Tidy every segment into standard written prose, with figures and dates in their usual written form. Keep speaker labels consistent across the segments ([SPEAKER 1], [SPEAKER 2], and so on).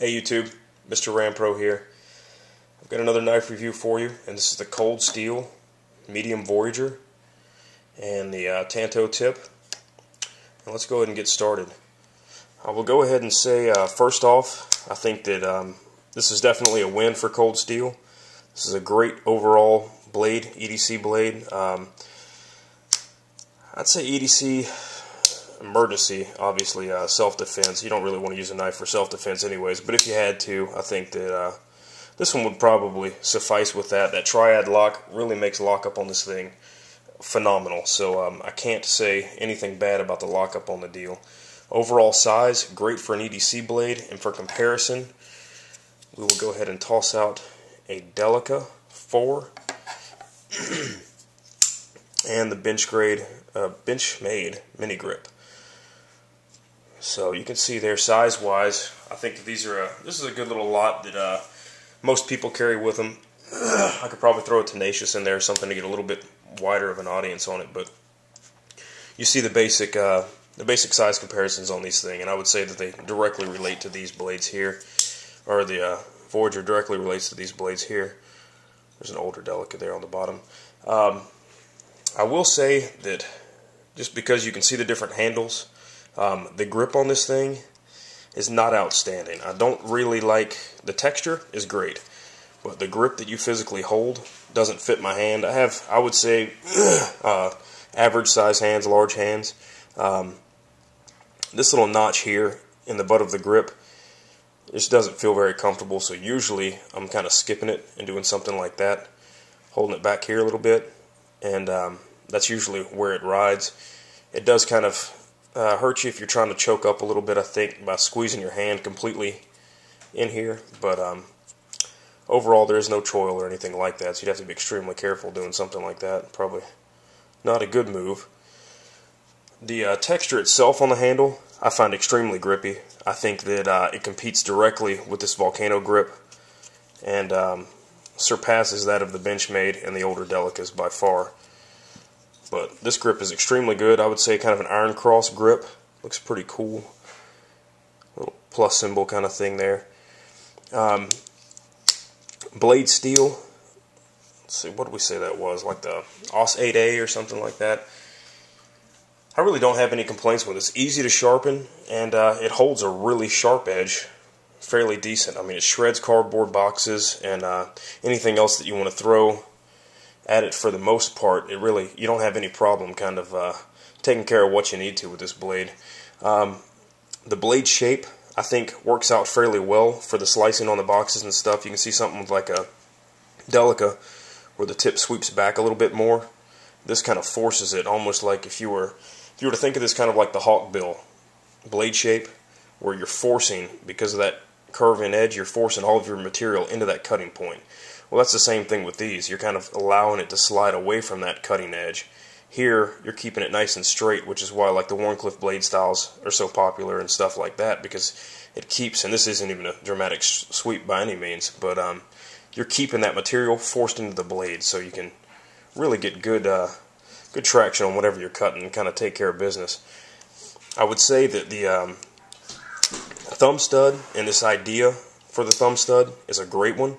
[SPEAKER 1] Hey YouTube, MrRampro here. I've got another knife review for you, and this is the Cold Steel Medium Voyager and the Tanto tip. And let's go ahead and get started. I will go ahead and say first off, I think that this is definitely a win for Cold Steel. This is a great overall blade, EDC blade. I'd say EDC emergency, obviously self-defense. You don't really want to use a knife for self-defense anyways, but if you had to, I think that this one would probably suffice with that. That triad lock really makes lockup on this thing phenomenal, so I can't say anything bad about the lockup on the deal. Overall size, great for an EDC blade, and for comparison, we will go ahead and toss out a Delica 4 and the Benchmade mini grip. So you can see there, size-wise, I think that this is a good little lot that most people carry with them. I could probably throw a Tenacious in there or something to get a little bit wider of an audience on it, but you see the basic size comparisons on these things, and I would say that they directly relate to these blades here, or the Voyager directly relates to these blades here. There's an older Delica there on the bottom. I will say that just because you can see the different handles, the grip on this thing is not outstanding. I don't really like the texture is great, but the grip that you physically hold doesn't fit my hand. I would say average size hands, large hands. This little notch here in the butt of the grip just doesn't feel very comfortable, so usually I'm kind of skipping it and doing something like that, holding it back here a little bit, and that's usually where it rides. It does kind of hurt you if you're trying to choke up a little bit, I think, by squeezing your hand completely in here, but overall there is no choil or anything like that, so you'd have to be extremely careful doing something like that. Probably not a good move. The texture itself on the handle I find extremely grippy. I think that it competes directly with this Volcano grip and surpasses that of the Benchmade and the older Delicas by far. But this grip is extremely good. I would say kind of an iron cross grip. Looks pretty cool. Little plus symbol kind of thing there. Blade steel. Let's see, what did we say that was? Like the AUS 8A or something like that. I really don't have any complaints with it. It's easy to sharpen, and it holds a really sharp edge. Fairly decent. I mean, it shreds cardboard boxes and anything else that you want to throw at it. For the most part, you don't have any problem kind of taking care of what you need to with this blade. The blade shape, I think, works out fairly well for the slicing on the boxes and stuff. You can see something with like a Delica where the tip sweeps back a little bit more. This kind of forces it, almost like if you were to think of this kind of like the Hawkbill blade shape, where you're forcing, because of that curve in edge, you're forcing all of your material into that cutting point. Well, that's the same thing with these. You're kind of allowing it to slide away from that cutting edge. Here, you're keeping it nice and straight, which is why like the Wharncliffe blade styles are so popular and stuff like that, because it keeps, and this isn't even a dramatic sweep by any means, but you're keeping that material forced into the blade, so you can really get good traction on whatever you're cutting and kind of take care of business. I would say that the thumb stud and this idea for the thumb stud is a great one.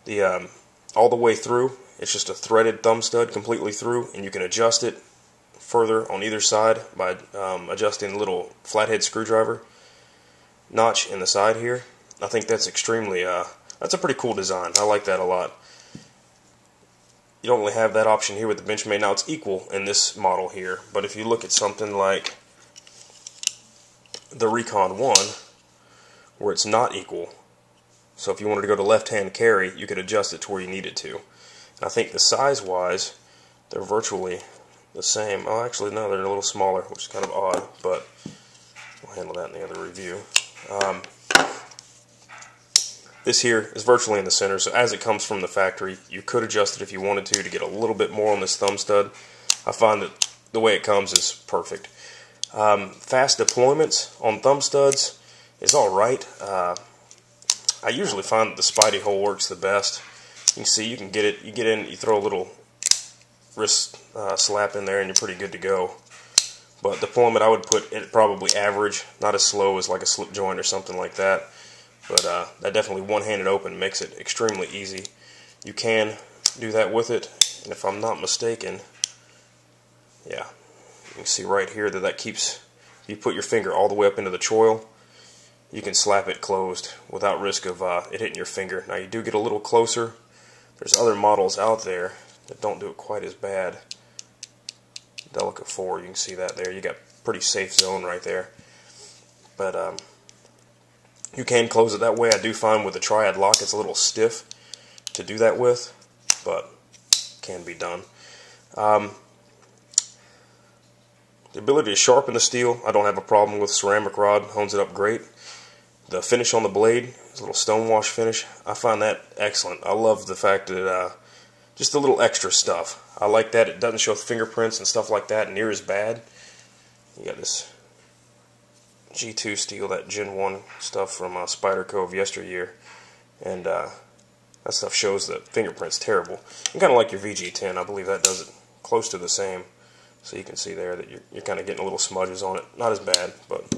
[SPEAKER 1] The all the way through, it's just a threaded thumb stud completely through, and you can adjust it further on either side by adjusting the little flathead screwdriver notch in the side here. I think that's extremely that's a pretty cool design. I like that a lot. You don't really have that option here with the Benchmade. Now it's equal in this model here, but if you look at something like the Recon 1, where it's not equal, so if you wanted to go to left-hand carry, you could adjust it to where you need it to. And I think the size-wise, they're virtually the same. Oh, actually, no, they're a little smaller, which is kind of odd, but we'll handle that in the other review. This here is virtually in the center, so as it comes from the factory, you could adjust it if you wanted to get a little bit more on this thumb stud. I find that the way it comes is perfect. Fast deployments on thumb studs is alright. I usually find that the Spidey hole works the best. You can see, you can get it, you get in, you throw a little wrist slap in there and you're pretty good to go. But deployment, I would put it probably average, not as slow as like a slip joint or something like that. but that definitely one-handed open makes it extremely easy. You can do that with it, and if I'm not mistaken, yeah, you can see right here that keeps, if you put your finger all the way up into the choil, you can slap it closed without risk of it hitting your finger. Now you do get a little closer. There's other models out there that don't do it quite as bad. Delica 4, you can see that there. You got pretty safe zone right there. But you can close it that way. I do find with the triad lock it's a little stiff to do that with, but can be done. The ability to sharpen the steel, I don't have a problem with. Ceramic rod hones it up great. The finish on the blade, this little stonewash finish, I find that excellent. I love the fact that just a little extra stuff. I like that it doesn't show fingerprints and stuff like that near as bad. You got this G2 steel, that Gen 1 stuff from Spider Cove yesteryear, and that stuff shows that fingerprints terrible. And kind of like your VG10, I believe that does it close to the same. So you can see there that you're kind of getting a little smudges on it. Not as bad, but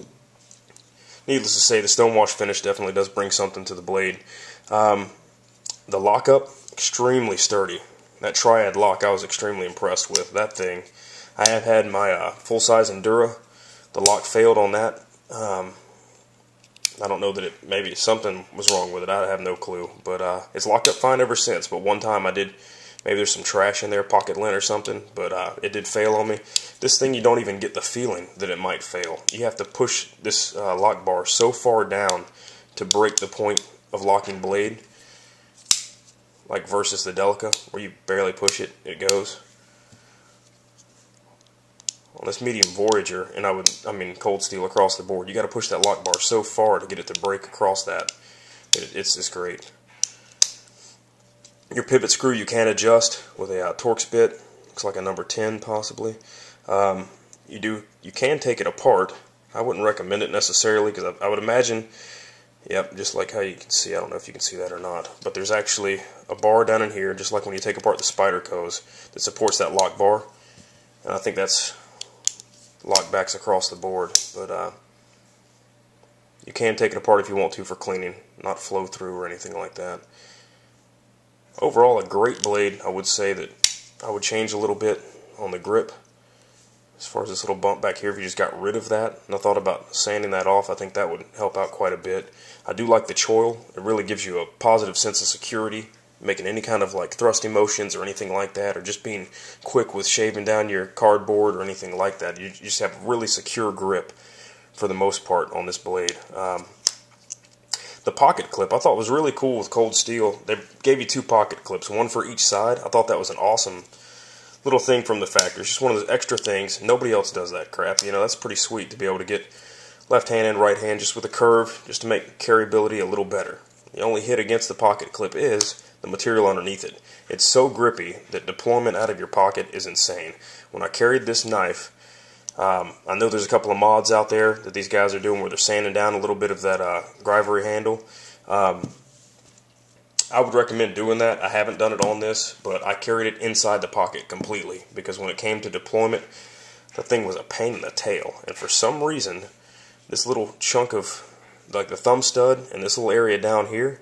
[SPEAKER 1] needless to say, the stonewash finish definitely does bring something to the blade. The lockup, extremely sturdy. That triad lock I was extremely impressed with. That thing, I have had my full-size Endura. The lock failed on that. I don't know that maybe something was wrong with it. I have no clue. But it's locked up fine ever since. But one time I did, maybe there's some trash in there, pocket lint or something, but it did fail on me. This thing, you don't even get the feeling that it might fail. You have to push this lock bar so far down to break the point of locking blade, like versus the Delica, where you barely push it, it goes. On this medium Voyager, and I mean cold steel across the board, you got to push that lock bar so far to get it to break across that. It's just great. Your pivot screw you can adjust with a Torx bit. Looks like a number 10 possibly. You can take it apart. I wouldn't recommend it necessarily because I would imagine, yep, just like how you can see, I don't know if you can see that or not, but there's actually a bar down in here, just like when you take apart the Spider Coves, that supports that lock bar. And I think that's lock backs across the board, but you can take it apart if you want to for cleaning, not flow through or anything like that. Overall, a great blade. I would say that I would change a little bit on the grip. As far as this little bump back here, if you just got rid of that, and I thought about sanding that off, I think that would help out quite a bit. I do like the choil. It really gives you a positive sense of security, making any kind of like thrusting motions or anything like that, or just being quick with shaving down your cardboard or anything like that. You just have a really secure grip for the most part on this blade. The pocket clip I thought was really cool with cold steel. They gave you 2 pocket clips, one for each side. I thought that was an awesome little thing from the factory. It's just one of those extra things. Nobody else does that crap. You know, that's pretty sweet to be able to get left hand and right hand just with a curve, just to make carryability a little better. The only hit against the pocket clip is the material underneath it. It's so grippy that deployment out of your pocket is insane. When I carried this knife, I know there's a couple of mods out there that these guys are doing where they're sanding down a little bit of that grivery handle. I would recommend doing that. I haven't done it on this, but I carried it inside the pocket completely because when it came to deployment, the thing was a pain in the tail. And for some reason, this little chunk of like the thumb stud and this little area down here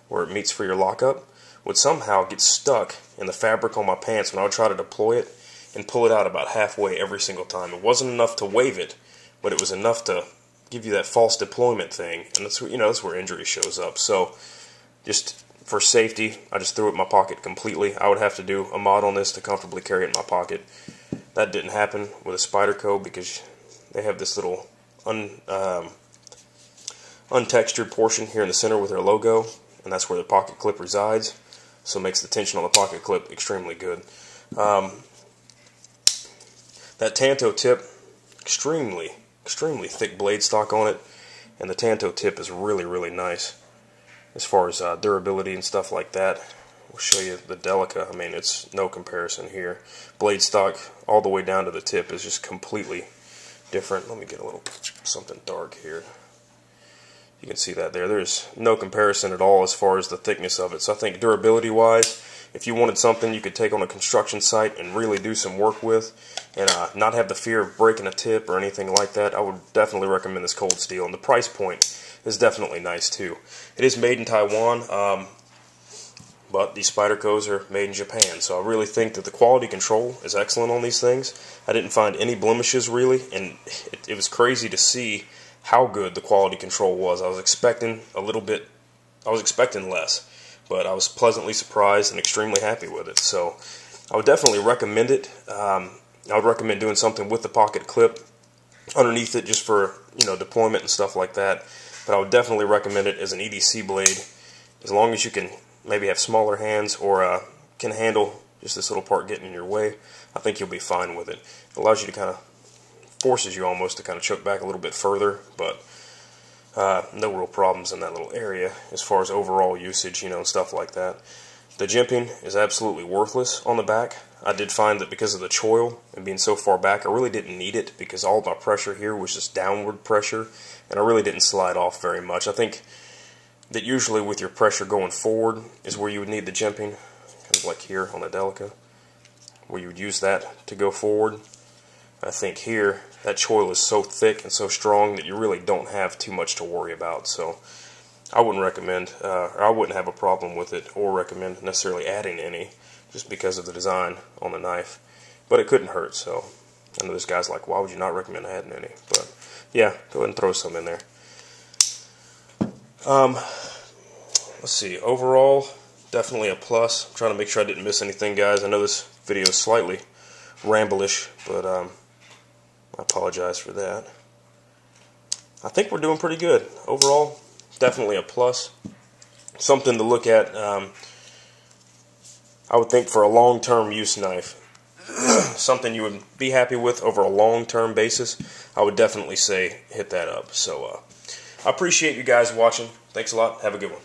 [SPEAKER 1] where it meets for your lockup would somehow get stuck in the fabric on my pants when I would try to deploy it and pull it out about halfway every single time. It wasn't enough to wave it, but it was enough to give you that false deployment thing, and that's, you know, that's where injury shows up. So just for safety, I just threw it in my pocket completely. I would have to do a mod on this to comfortably carry it in my pocket. That didn't happen with a Spider Cove because they have this little untextured portion here in the center with their logo, and that's where the pocket clip resides, so it makes the tension on the pocket clip extremely good. That Tanto tip, extremely thick blade stock on it, and the Tanto tip is really, really nice as far as durability and stuff like that. We'll show you the Delica. I mean, it's no comparison here. Blade stock all the way down to the tip is just completely different. Let me get a little something dark here. You can see that there. There's no comparison at all as far as the thickness of it. So I think durability-wise, if you wanted something you could take on a construction site and really do some work with and not have the fear of breaking a tip or anything like that, I would definitely recommend this cold steel. And the price point is definitely nice too. It is made in Taiwan, but these Spydercos are made in Japan, so I really think that the quality control is excellent on these things. I didn't find any blemishes really, and it was crazy to see how good the quality control was. I was expecting less, but I was pleasantly surprised and extremely happy with it. So I would definitely recommend it. I would recommend doing something with the pocket clip underneath it just for, you know, deployment and stuff like that. But I would definitely recommend it as an EDC blade, as long as you can maybe have smaller hands or can handle just this little part getting in your way. I think you'll be fine with it. It allows you to kind of, forces you almost to kind of choke back a little bit further, but no real problems in that little area as far as overall usage, you know, and stuff like that. The jimping is absolutely worthless on the back. I did find that because of the choil and being so far back, I really didn't need it because all my pressure here was just downward pressure, and I really didn't slide off very much. I think that usually with your pressure going forward is where you would need the jimping, kind of like here on the Delica, where you would use that to go forward. I think here, that choil is so thick and so strong that you really don't have too much to worry about. So I wouldn't recommend, or I wouldn't have a problem with it or recommend necessarily adding any, just because of the design on the knife. But it couldn't hurt, so I know this guy's like, why would you not recommend adding any? But yeah, go ahead and throw some in there. Let's see, overall, definitely a plus. I'm trying to make sure I didn't miss anything, guys. I know this video is slightly ramblish, but I apologize for that. I think we're doing pretty good. Overall, definitely a plus. Something to look at, I would think, for a long-term use knife. Something you would be happy with over a long-term basis. I would definitely say hit that up. So I appreciate you guys watching. Thanks a lot. Have a good one.